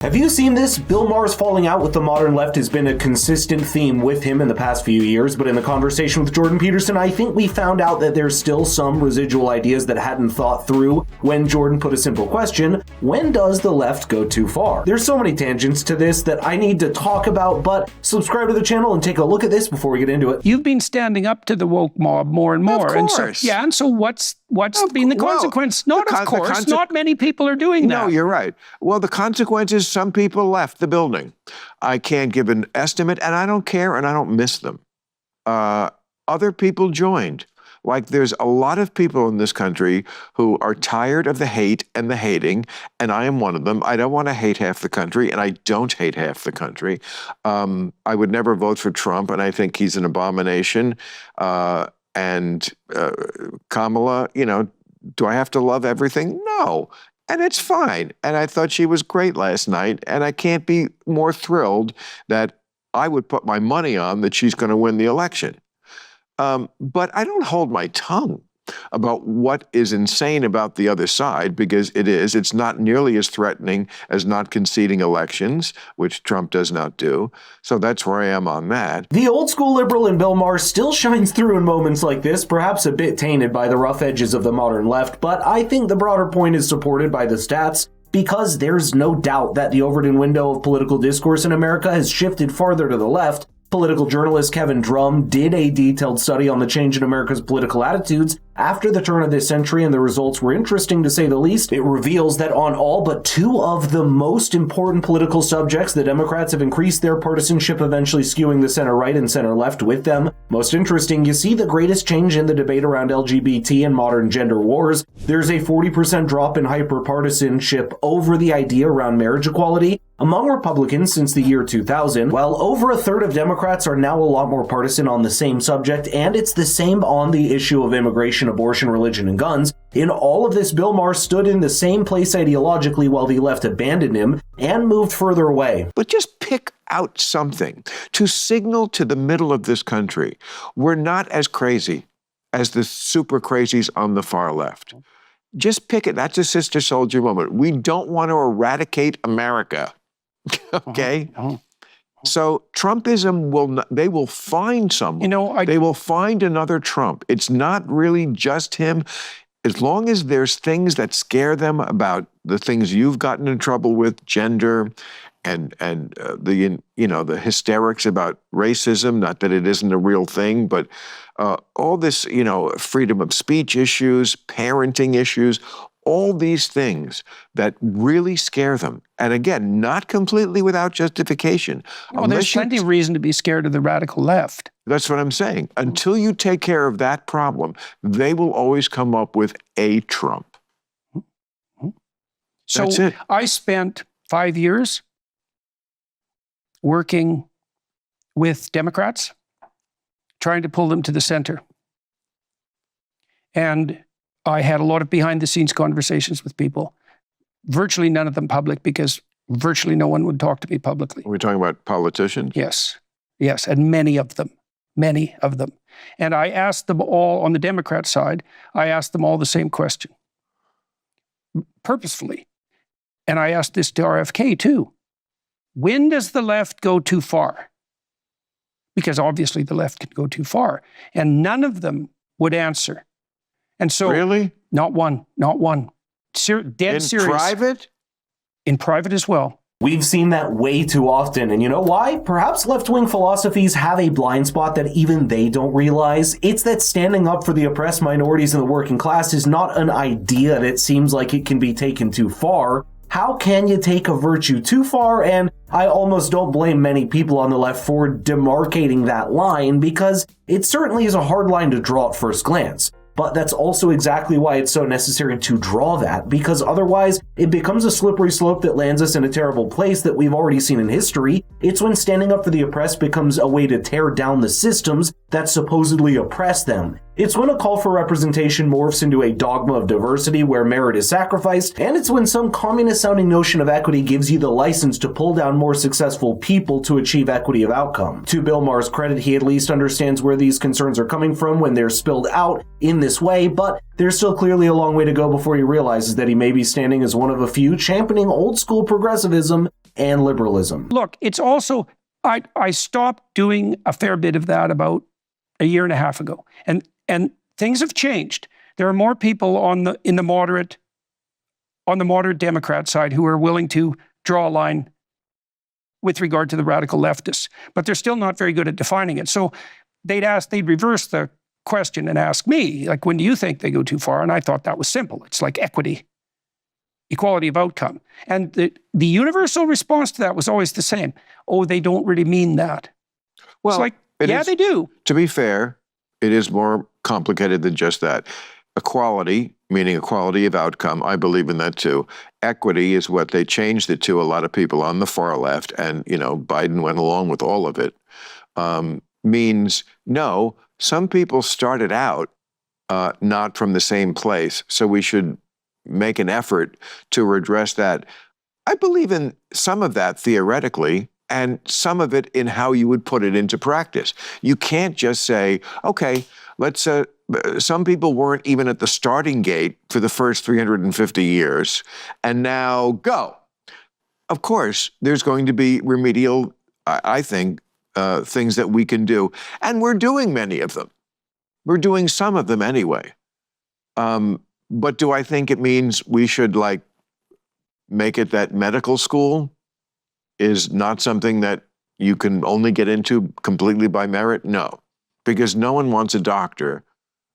Have you seen this? Bill Maher's falling out with the modern left has been a consistent theme with him in the past few years, but in the conversation with Jordan Peterson, I think we found out that there's still some residual ideas that hadn't thought through when Jordan put a simple question: when does the left go too far? There's so many tangents to this that I need to talk about, but subscribe to the channel and take a look at this before we get into it. You've been standing up to the woke mob more and more. Of course. And so what's been the consequence? Not many people are doing that. No, you're right. Well, the consequence is some people left the building. I can't give an estimate, and I don't care, and I don't miss them. Other people joined. Like, there's a lot of people in this country who are tired of the hate and the hating, and I am one of them. I don't want to hate half the country, and I don't hate half the country. I would never vote for Trump, and I think he's an abomination. And Kamala, do I have to love everything? No. And it's fine. And I thought she was great last night. And I can't be more thrilled that I would put my money on that she's going to win the election. But I don't hold my tongue about what is insane about the other side, because it's not nearly as threatening as not conceding elections, which Trump does not do. So that's where I am on that. The old school liberal in Bill Maher still shines through in moments like this, perhaps a bit tainted by the rough edges of the modern left, but I think the broader point is supported by the stats, because there's no doubt that the Overton window of political discourse in America has shifted farther to the left. Political journalist Kevin Drum did a detailed study on the change in America's political attitudes after the turn of this century, and the results were interesting to say the least. It reveals that on all but two of the most important political subjects, the Democrats have increased their partisanship, eventually skewing the center-right and center-left with them. Most interesting, you see the greatest change in the debate around LGBT and modern gender wars. There's a 40% drop in hyperpartisanship over the idea around marriage equality among Republicans since the year 2000, while over a third of Democrats are now a lot more partisan on the same subject, and it's the same on the issue of immigration, abortion, religion, and guns. In all of this, Bill Maher stood in the same place ideologically while the left abandoned him and moved further away. But just pick out something to signal to the middle of this country we're not as crazy as the super crazies on the far left. Just pick it. That's a sister soldier moment. We don't want to eradicate America. Okay? So Trumpism they will find someone. They will find another Trump. It's not really just him. As long as there's things that scare them about the things you've gotten in trouble with, gender, and the hysterics about racism, not that it isn't a real thing, but all this, freedom of speech issues, parenting issues, all these things that really scare them. And again, not completely without justification. Well, there's plenty of reason to be scared of the radical left. That's what I'm saying. Until you take care of that problem, they will always come up with a Trump. So that's it. I spent 5 years working with Democrats, trying to pull them to the center. And I had a lot of behind-the-scenes conversations with people, virtually none of them public, because virtually no one would talk to me publicly. Are we talking about politicians? Yes, and many of them. And I asked them all, on the Democrat side, I asked them all the same question, purposefully. And I asked this to RFK too. When does the left go too far? Because obviously the left can go too far. And none of them would answer. And so, really? Not one. Dead serious. In private? In private as well. We've seen that way too often, and you know why? Perhaps left-wing philosophies have a blind spot that even they don't realize. It's that standing up for the oppressed minorities and the working class is not an idea that seems like it can be taken too far. How can you take a virtue too far? And I almost don't blame many people on the left for demarcating that line, because it certainly is a hard line to draw at first glance. But that's also exactly why it's so necessary to draw that, because otherwise it becomes a slippery slope that lands us in a terrible place that we've already seen in history. It's when standing up for the oppressed becomes a way to tear down the systems that supposedly oppress them. It's when a call for representation morphs into a dogma of diversity where merit is sacrificed, and it's when some communist-sounding notion of equity gives you the license to pull down more successful people to achieve equity of outcome. To Bill Maher's credit, he at least understands where these concerns are coming from when they're spilled out in this way, but there's still clearly a long way to go before he realizes that he may be standing as one of a few championing old-school progressivism and liberalism. Look, it's also, I stopped doing a fair bit of that about a year and a half ago. And things have changed. There are more people on the moderate Democrat side who are willing to draw a line with regard to the radical leftists, but they're still not very good at defining it. So they'd reverse the question and ask me, like, when do you think they go too far? And I thought that was simple. It's like equality of outcome. And the universal response to that was always the same. Oh, they don't really mean that. Well, it's like, yeah, they do. To be fair, it is more complicated than just that. Equality, meaning equality of outcome, I believe in that too. Equity is what they changed it to, a lot of people on the far left, and Biden went along with all of it, means no, some people started out not from the same place, so we should make an effort to redress that. I believe in some of that theoretically, and some of it in how you would put it into practice. You can't just say, okay, let's, some people weren't even at the starting gate for the first 350 years, and now go. Of course, there's going to be remedial, I think, things that we can do, and we're doing many of them. We're doing some of them anyway. But do I think it means we should, make it that medical school is not something that you can only get into completely by merit? No, because no one wants a doctor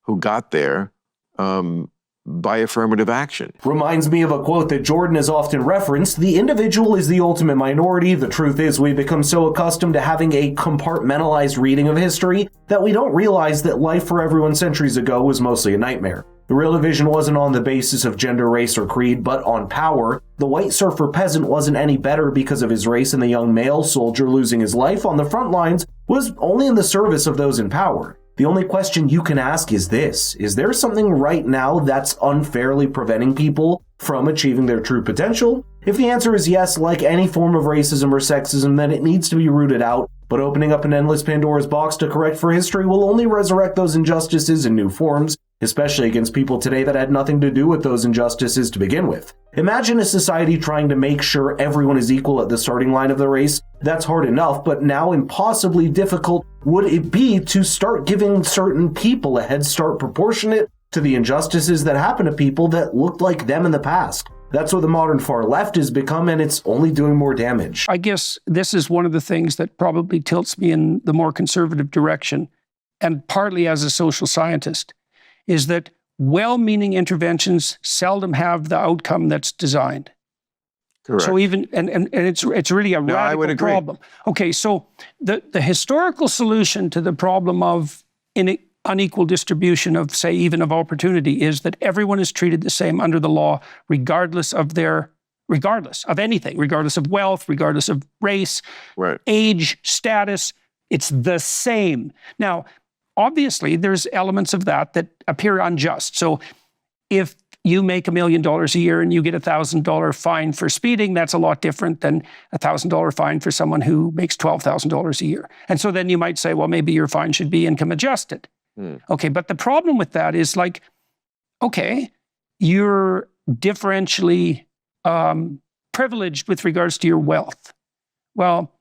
who got there by affirmative action. Reminds me of a quote that Jordan has often referenced: the individual is the ultimate minority. The truth is, we've become so accustomed to having a compartmentalized reading of history that we don't realize that life for everyone centuries ago was mostly a nightmare. The real division wasn't on the basis of gender, race, or creed, but on power. The white serfer peasant wasn't any better because of his race, and the young male soldier losing his life on the front lines was only in the service of those in power. The only question you can ask is this: is there something right now that's unfairly preventing people from achieving their true potential? If the answer is yes, like any form of racism or sexism, then it needs to be rooted out. But opening up an endless Pandora's box to correct for history will only resurrect those injustices in new forms, especially against people today that had nothing to do with those injustices to begin with. Imagine a society trying to make sure everyone is equal at the starting line of the race. That's hard enough, but now impossibly difficult would it be to start giving certain people a head start proportionate to the injustices that happen to people that looked like them in the past. That's what the modern far left has become, and it's only doing more damage. I guess this is one of the things that probably tilts me in the more conservative direction, and partly as a social scientist, is that well-meaning interventions seldom have the outcome that's designed. Correct. So even, and it's really a radical I would agree. problem. Okay, so the historical solution to the problem of unequal distribution of, say, even of opportunity is that everyone is treated the same under the law, regardless of anything, regardless of wealth, regardless of race, right, age, status. It's the same. Now, obviously, there's elements of that appear unjust. So if you make $1 million a year and you get a $1,000 fine for speeding, that's a lot different than a $1,000 fine for someone who makes $12,000 a year. And so then you might say, well, maybe your fine should be income adjusted. Okay, but the problem with that is okay, you're differentially privileged with regards to your wealth. Well,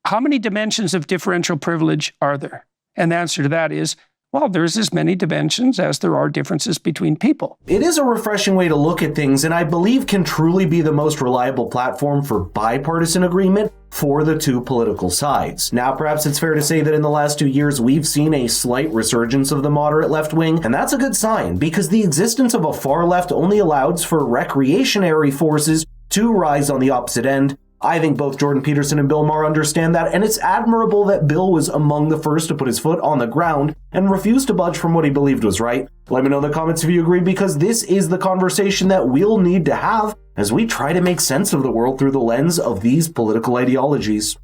how many dimensions of differential privilege are there? And the answer to that is, well, there's as many dimensions as there are differences between people. It is a refreshing way to look at things, and I believe can truly be the most reliable platform for bipartisan agreement for the two political sides. Now, perhaps it's fair to say that in the last 2 years, we've seen a slight resurgence of the moderate left wing, and that's a good sign, because the existence of a far left only allows for recreationary forces to rise on the opposite end. I think both Jordan Peterson and Bill Maher understand that, and it's admirable that Bill was among the first to put his foot on the ground and refuse to budge from what he believed was right. Let me know in the comments if you agree, because this is the conversation that we'll need to have as we try to make sense of the world through the lens of these political ideologies.